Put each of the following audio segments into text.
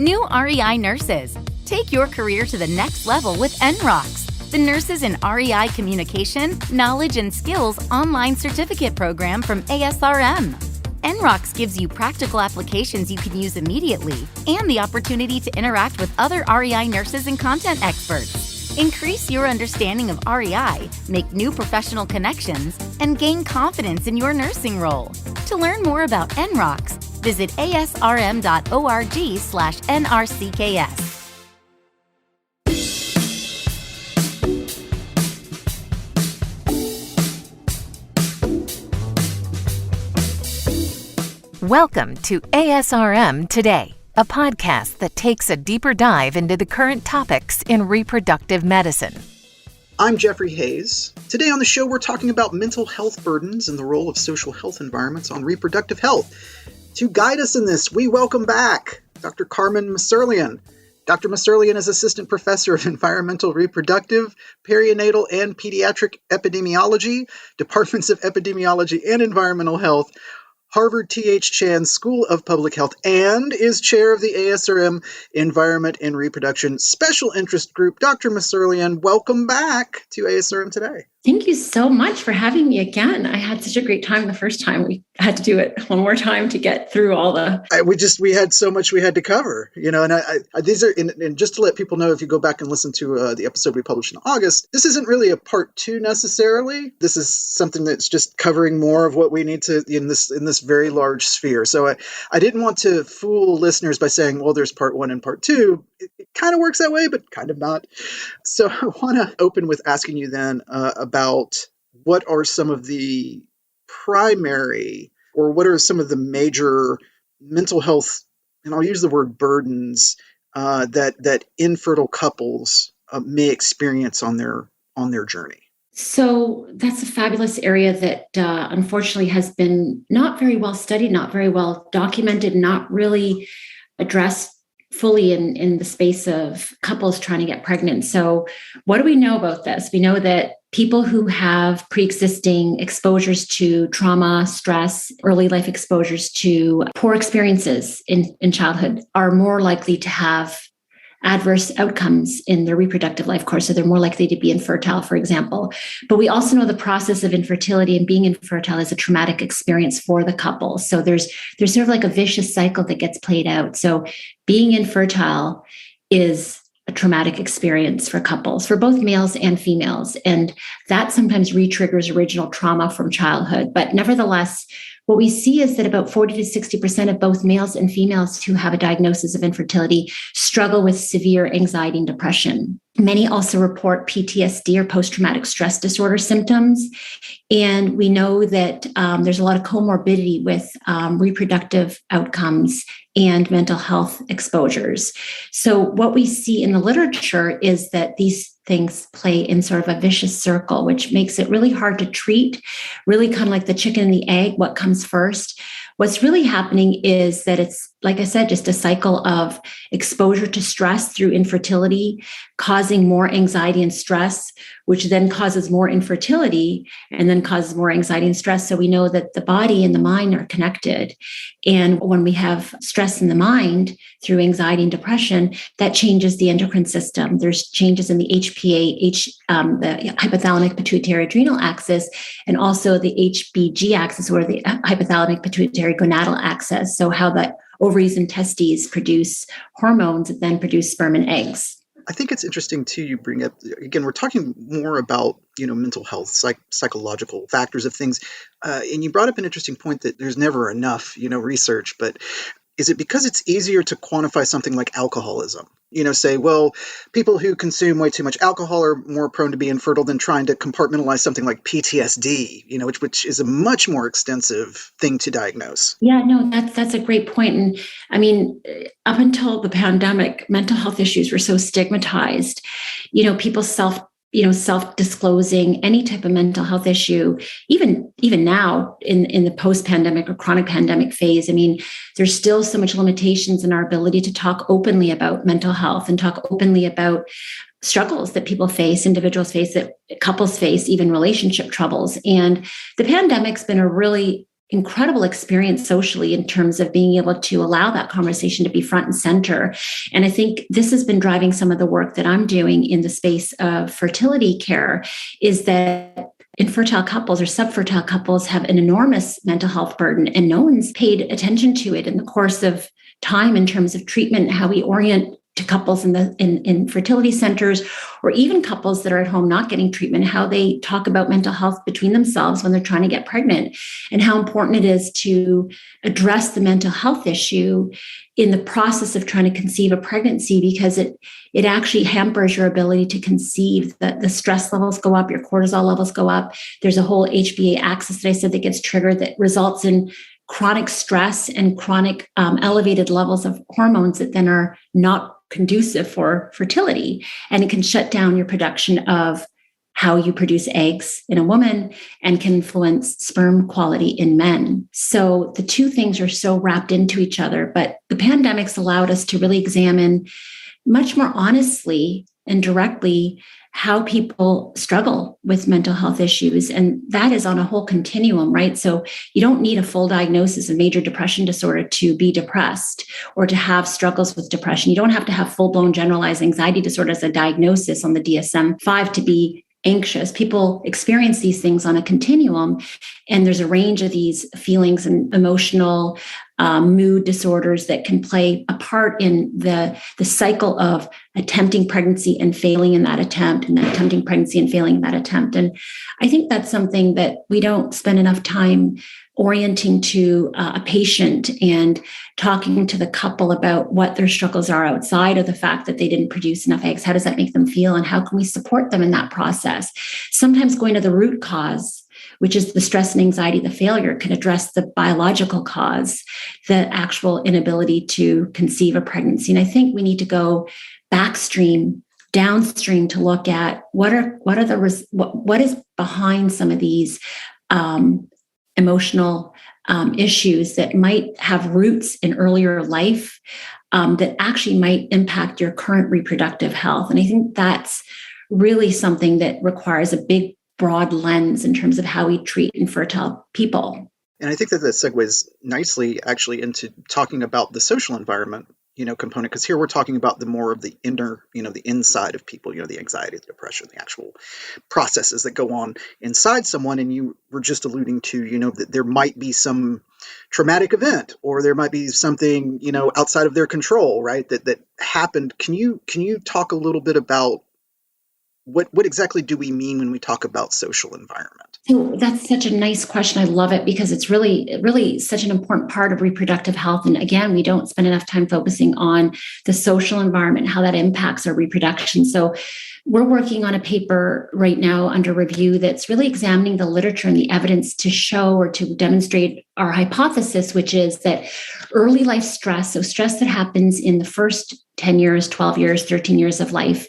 New REI nurses. Take your career to the next level with NROCS, the Nurses in REI Communication, Knowledge and Skills online certificate program from ASRM. NROCS gives you practical applications you can use immediately and the opportunity to interact with other REI nurses and content experts. Increase your understanding of REI, make new professional connections, and gain confidence in your nursing role. To learn more about NROCS, visit asrm.org/NRCKS. Welcome to ASRM Today, a podcast that takes a deeper dive into the current topics in reproductive medicine. I'm Jeffrey Hayes. Today on the show, we're talking about mental health burdens and the role of social health environments on reproductive health. To guide us in this, we welcome back Dr. Carmen Messerlian. Dr. Messerlian is Assistant Professor of Environmental Reproductive, Perinatal, and Pediatric Epidemiology, Departments of Epidemiology and Environmental Health, Harvard T.H. Chan School of Public Health, and is chair of the ASRM Environment and Reproduction Special Interest Group. Dr. Messerlian, welcome back to ASRM Today. Thank you so much for having me again. I had such a great time the first time. We had to do it one more time to get through all the... We had so much we had to cover, and these are, and just to let people know, if you go back and listen to the episode we published in August, this isn't really a part two necessarily. This is something that's just covering more of what we need to in this very large sphere. So I didn't want to fool listeners by saying, well, there's part one and part two. It kind of works that way, but kind of not. So I want to open with asking you then about what are some of the primary, or what are some of the major mental health, and I'll use the word burdens, that infertile couples may experience on their journey. So that's a fabulous area that unfortunately has been not very well studied, not very well documented, not really addressed fully in the space of couples trying to get pregnant. So what do we know about this? We know that people who have pre-existing exposures to trauma, stress, early life exposures to poor experiences in childhood are more likely to have adverse outcomes in their reproductive life course. So they're more likely to be infertile, for example. But we also know the process of infertility and being infertile is a traumatic experience for the couple. So there's sort of like a vicious cycle that gets played out. So being infertile is a traumatic experience for couples, for both males and females. And that sometimes re-triggers original trauma from childhood. But nevertheless, what we see is that about 40 to 60% of both males and females who have a diagnosis of infertility struggle with severe anxiety and depression. Many also report PTSD or post-traumatic stress disorder symptoms. And we know that there's a lot of comorbidity with reproductive outcomes and mental health exposures. So what we see in the literature is that these things play in sort of a vicious circle, which makes it really hard to treat, really kind of like the chicken and the egg, what comes first. What's really happening is that it's, like I said, just a cycle of exposure to stress through infertility, causing more anxiety and stress, which then causes more infertility and then causes more anxiety and stress. So we know that the body and the mind are connected. And when we have stress in the mind through anxiety and depression, that changes the endocrine system. There's changes in the HPA, the hypothalamic pituitary adrenal axis, and also the HBG axis, or the hypothalamic pituitary gonadal axis. So how the ovaries and testes produce hormones that then produce sperm and eggs. I think it's interesting too, you bring up, again, we're talking more about, mental health, psychological factors of things. And you brought up an interesting point that there's never enough, research, but is it because it's easier to quantify something like alcoholism? Say, well, people who consume way too much alcohol are more prone to be infertile than trying to compartmentalize something like PTSD, which is a much more extensive thing to diagnose. Yeah, no, that's a great point. And I mean, up until the pandemic, mental health issues were so stigmatized. People self-disclosing any type of mental health issue, even now in the post-pandemic or chronic pandemic phase. I mean, there's still so much limitations in our ability to talk openly about mental health and talk openly about struggles that people face, individuals face, that couples face, even relationship troubles. And the pandemic's been a really incredible experience socially in terms of being able to allow that conversation to be front and center. And I think this has been driving some of the work that I'm doing in the space of fertility care, is that infertile couples or subfertile couples have an enormous mental health burden, and no one's paid attention to it in the course of time in terms of treatment, how we orient to couples in fertility centers, or even couples that are at home not getting treatment, how they talk about mental health between themselves when they're trying to get pregnant, and how important it is to address the mental health issue in the process of trying to conceive a pregnancy, because it actually hampers your ability to conceive. The stress levels go up, your cortisol levels go up. There's a whole HPA axis that I said that gets triggered that results in chronic stress and chronic elevated levels of hormones that then are not conducive for fertility. And it can shut down your production of how you produce eggs in a woman and can influence sperm quality in men. So the two things are so wrapped into each other. But the pandemic's allowed us to really examine much more honestly and directly how people struggle with mental health issues. And that is on a whole continuum, right? So you don't need a full diagnosis of major depression disorder to be depressed or to have struggles with depression. You don't have to have full-blown generalized anxiety disorder as a diagnosis on the DSM-5 to be anxious. People experience these things on a continuum, and there's a range of these feelings and emotional mood disorders that can play a part in the cycle of attempting pregnancy and failing in that attempt, and then attempting pregnancy and failing in that attempt. And I think that's something that we don't spend enough time orienting to a patient and talking to the couple about what their struggles are outside of the fact that they didn't produce enough eggs. How does that make them feel? And how can we support them in that process? Sometimes going to the root cause, which is the stress and anxiety, the failure, can address the biological cause, the actual inability to conceive a pregnancy. And I think we need to go downstream to look at what is behind some of these emotional issues that might have roots in earlier life that actually might impact your current reproductive health. And I think that's really something that requires a big, broad lens in terms of how we treat infertile people. And I think that segues nicely actually into talking about the social environment, component, because here we're talking about the more of the inner, the inside of people, the anxiety, the depression, the actual processes that go on inside someone. And you were just alluding to, that there might be some traumatic event, or there might be something, outside of their control, right? That happened. Can you talk a little bit about what exactly do we mean when we talk about social environment? So that's such a nice question. I love it because it's really such an important part of reproductive health. And again, we don't spend enough time focusing on the social environment, how that impacts our reproduction. So we're working on a paper right now under review that's really examining the literature and the evidence to show or to demonstrate our hypothesis, which is that early life stress, so stress that happens in the first 10 years, 12 years, 13 years of life.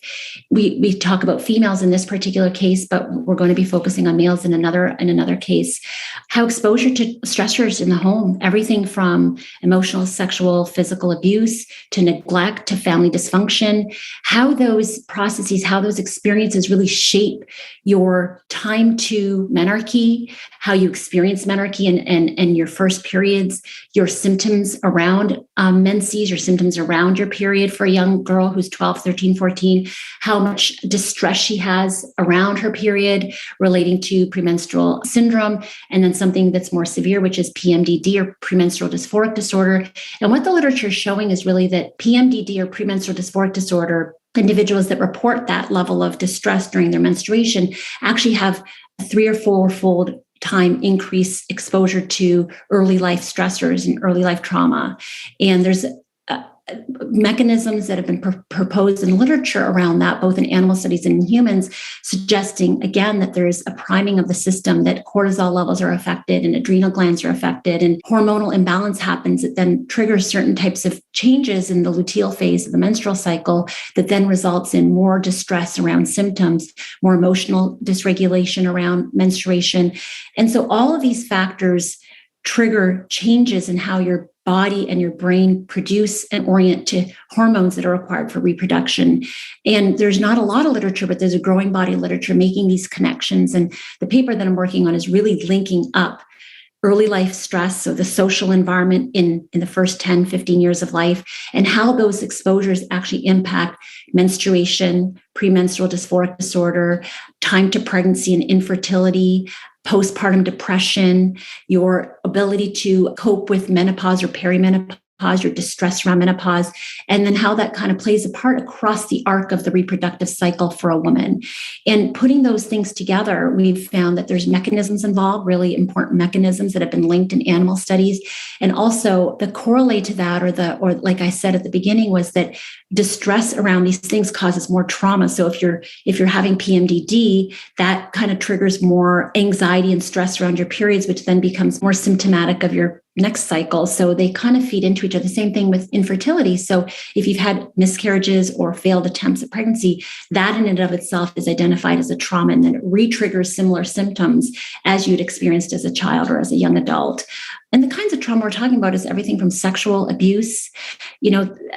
We talk about females in this particular case, but we're going to be focusing on males in another case. How exposure to stressors in the home, everything from emotional, sexual, physical abuse to neglect to family dysfunction, how those processes, how those experiences really shape your time to menarche, how you experience menarche and your first periods, your symptoms around menses, your symptoms around your period for a young girl who's 12, 13, 14, how much distress she has around her period relating to premenstrual syndrome, and then something that's more severe, which is PMDD or premenstrual dysphoric disorder. And what the literature is showing is really that PMDD or premenstrual dysphoric disorder, individuals that report that level of distress during their menstruation actually have a 3 or 4-fold time increase exposure to early life stressors and early life trauma. And there's mechanisms that have been proposed in literature around that, both in animal studies and in humans, suggesting, again, that there's a priming of the system, that cortisol levels are affected and adrenal glands are affected, and hormonal imbalance happens that then triggers certain types of changes in the luteal phase of the menstrual cycle that then results in more distress around symptoms, more emotional dysregulation around menstruation. And so all of these factors trigger changes in how your body and your brain produce and orient to hormones that are required for reproduction. And there's not a lot of literature, but there's a growing body of literature making these connections. And the paper that I'm working on is really linking up early life stress, so the social environment in the first 10, 15 years of life, and how those exposures actually impact menstruation, premenstrual dysphoric disorder, time to pregnancy and infertility, postpartum depression, your ability to cope with menopause or perimenopause, your distress around menopause, and then how that kind of plays a part across the arc of the reproductive cycle for a woman. And putting those things together, we've found that there's mechanisms involved, really important mechanisms that have been linked in animal studies. And also the correlate to that, or like I said at the beginning, was that distress around these things causes more trauma. So if you're having PMDD, that kind of triggers more anxiety and stress around your periods, which then becomes more symptomatic of your next cycle. So they kind of feed into each other. The same thing with infertility. So if you've had miscarriages or failed attempts at pregnancy, that in and of itself is identified as a trauma, and then it re-triggers similar symptoms as you'd experienced as a child or as a young adult. And the kinds of trauma we're talking about is everything from sexual abuse,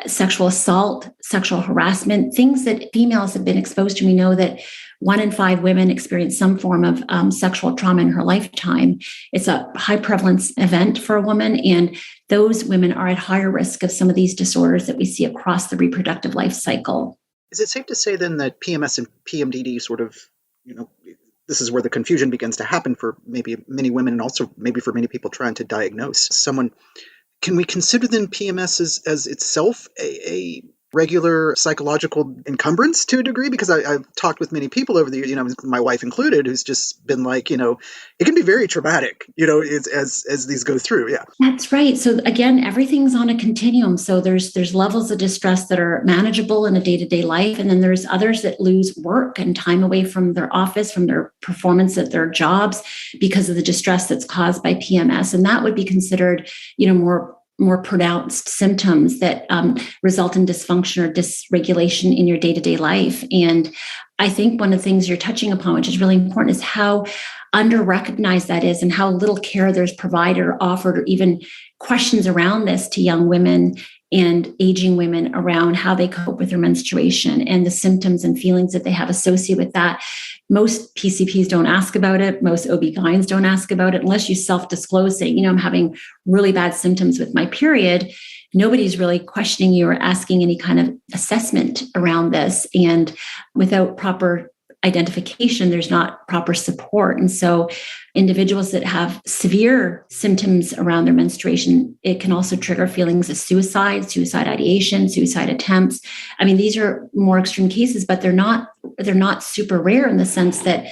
sexual assault, sexual harassment, things that females have been exposed to. We know that 1 in 5 women experience some form of sexual trauma in her lifetime. It's a high prevalence event for a woman, and those women are at higher risk of some of these disorders that we see across the reproductive life cycle. Is it safe to say then that PMS and PMDD sort of, this is where the confusion begins to happen for maybe many women and also maybe for many people trying to diagnose someone? Can we consider then PMS as itself a regular psychological encumbrance to a degree? Because I've talked with many people over the years, my wife included, who's just been like, it can be very traumatic, as these go through. Yeah. That's right. So again, everything's on a continuum. So there's levels of distress that are manageable in a day-to-day life. And then there's others that lose work and time away from their office, from their performance at their jobs because of the distress that's caused by PMS. And that would be considered, more pronounced symptoms that result in dysfunction or dysregulation in your day-to-day life. And I think one of the things you're touching upon, which is really important, is how under-recognized that is and how little care there's provided or offered, or even questions around this to young women and aging women around how they cope with their menstruation and the symptoms and feelings that they have associated with that. Most PCPs don't ask about it. Most OB-GYNs don't ask about it unless you self-disclose, saying, I'm having really bad symptoms with my period. Nobody's really questioning you or asking any kind of assessment around this. And without proper identification, there's not proper support. And so individuals that have severe symptoms around their menstruation, it can also trigger feelings of suicide ideation, suicide attempts. I mean, these are more extreme cases, but they're not super rare in the sense that,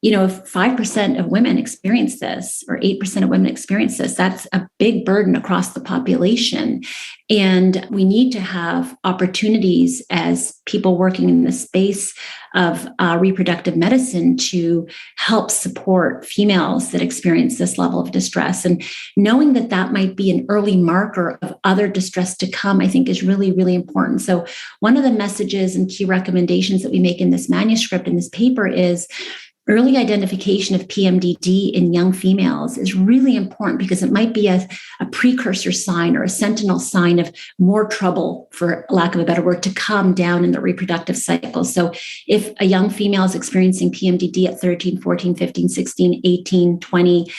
if 5% of women experience this or 8% of women experience this, that's a big burden across the population. And we need to have opportunities as people working in the space of reproductive medicine to help support females that experience this level of distress. And knowing that that might be an early marker of other distress to come, I think is really, really important. So one of the messages and key recommendations that we make in this manuscript, in this paper, is early identification of PMDD in young females is really important because it might be a precursor sign or a sentinel sign of more trouble, for lack of a better word, to come down in the reproductive cycle. So if a young female is experiencing PMDD at 13, 14, 15, 16, 18, 20,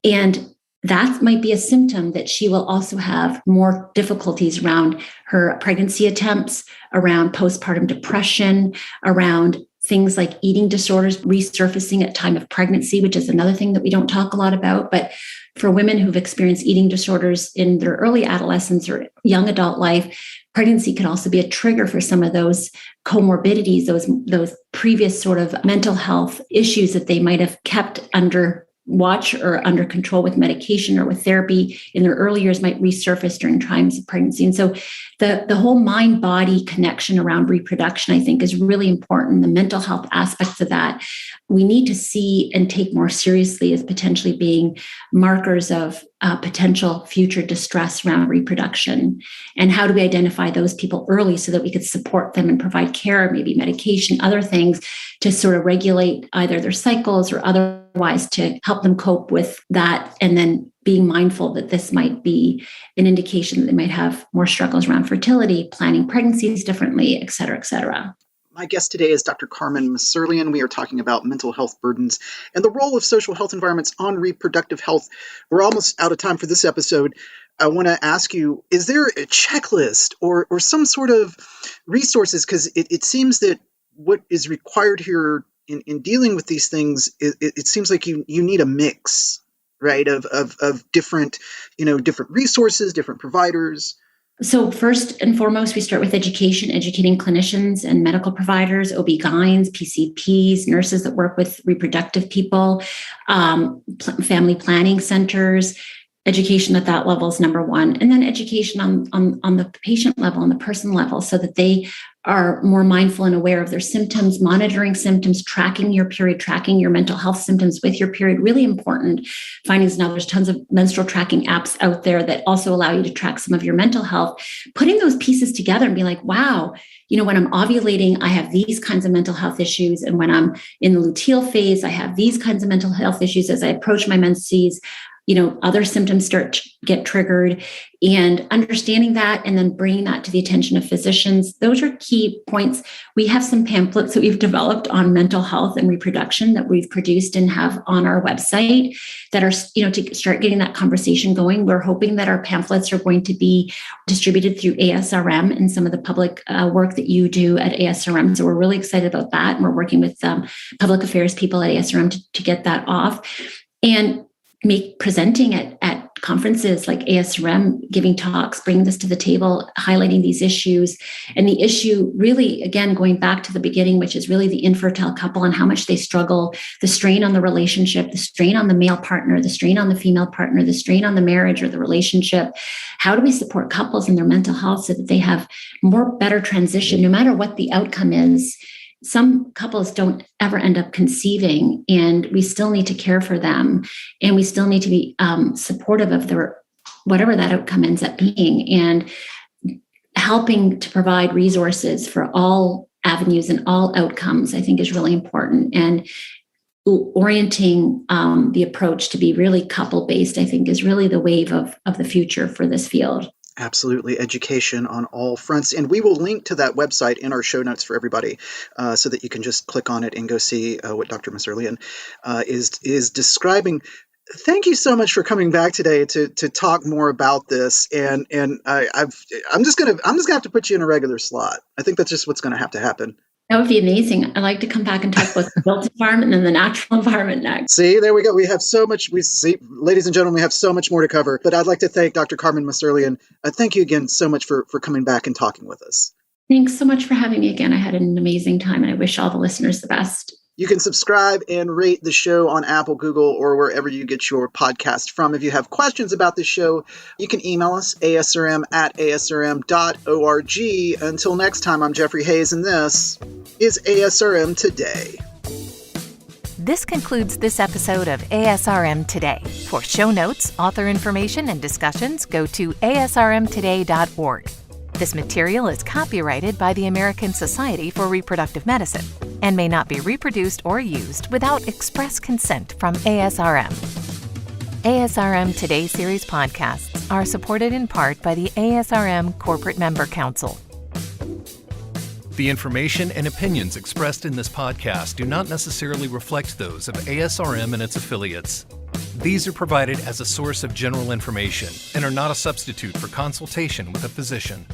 and that might be a symptom that she will also have more difficulties around her pregnancy attempts, around postpartum depression, around things like eating disorders resurfacing at time of pregnancy, which is another thing that we don't talk a lot about. But for women who've experienced eating disorders in their early adolescence or young adult life, pregnancy can also be a trigger for some of those comorbidities, those previous sort of mental health issues that they might have kept under watch or under control with medication or with therapy in their early years might resurface during times of pregnancy. And so the whole mind-body connection around reproduction, I think, is really important. The mental health aspects of that, we need to see and take more seriously as potentially being markers of potential future distress around reproduction. And how do we identify those people early so that we could support them and provide care, maybe medication, other things to sort of regulate either their cycles or otherwise to help them cope with that. And then being mindful that this might be an indication that they might have more struggles around fertility, planning pregnancies differently, et cetera, et cetera. My guest today is Dr. Carmen Messerlian. We are talking about mental health burdens and the role of social health environments on reproductive health. We're almost out of time for this episode. I want to ask you, is there a checklist or some sort of resources? Because it seems that what is required here in dealing with these things, it seems like you need a mix, right, of different, different resources, different providers. So first and foremost, we start with education, educating clinicians and medical providers, OB-GYNs, PCPs, nurses that work with reproductive people, family planning centers. Education at that level is number one. And then education on the patient level, on the person level, so that they are more mindful and aware of their symptoms, monitoring symptoms, tracking your period, tracking your mental health symptoms with your period. Really important findings. Now, there's tons of menstrual tracking apps out there that also allow you to track some of your mental health. Putting those pieces together and be like, wow, when I'm ovulating, I have these kinds of mental health issues. And when I'm in the luteal phase, I have these kinds of mental health issues. As I approach my menses, other symptoms start to get triggered, and understanding that and then bringing that to the attention of physicians. Those are key points. We have some pamphlets that we've developed on mental health and reproduction that we've produced and have on our website that are, to start getting that conversation going. We're hoping that our pamphlets are going to be distributed through ASRM and some of the public work that you do at ASRM. So we're really excited about that. And we're working with public affairs people at ASRM to get that off. And presenting at conferences like ASRM, giving talks, bringing this to the table, highlighting these issues. And the issue really, again, going back to the beginning, which is really the infertile couple and how much they struggle, the strain on the relationship, the strain on the male partner, the strain on the female partner, the strain on the marriage or the relationship. How do we support couples in their mental health so that they have better transition, no matter what the outcome is? Some couples don't ever end up conceiving, and we still need to care for them, and we still need to be supportive of their whatever that outcome ends up being, and helping to provide resources for all avenues and all outcomes, I think, is really important. And orienting the approach to be really couple-based, I think, is really the wave of the future for this field. Absolutely. Education on all fronts. And we will link to that website in our show notes for everybody so that you can just click on it and go see what Dr. Messerlian is describing. Thank you so much for coming back today to talk more about this. And I'm just gonna have to put you in a regular slot. I think that's just what's going to have to happen. That would be amazing. I'd like to come back and talk about the built environment and then the natural environment next. See, there we go. We have so much. Ladies and gentlemen, we have so much more to cover. But I'd like to thank Dr. Carmen Messerlian. Thank you again so much for coming back and talking with us. Thanks so much for having me again. I had an amazing time, and I wish all the listeners the best. You can subscribe and rate the show on Apple, Google, or wherever you get your podcast from. If you have questions about the show, you can email us, asrm@asrm.org. Until next time, I'm Jeffrey Hayes, and this is ASRM Today. This concludes this episode of ASRM Today. For show notes, author information, and discussions, go to asrmtoday.org. This material is copyrighted by the American Society for Reproductive Medicine and may not be reproduced or used without express consent from ASRM. ASRM Today series podcasts are supported in part by the ASRM Corporate Member Council. The information and opinions expressed in this podcast do not necessarily reflect those of ASRM and its affiliates. These are provided as a source of general information and are not a substitute for consultation with a physician.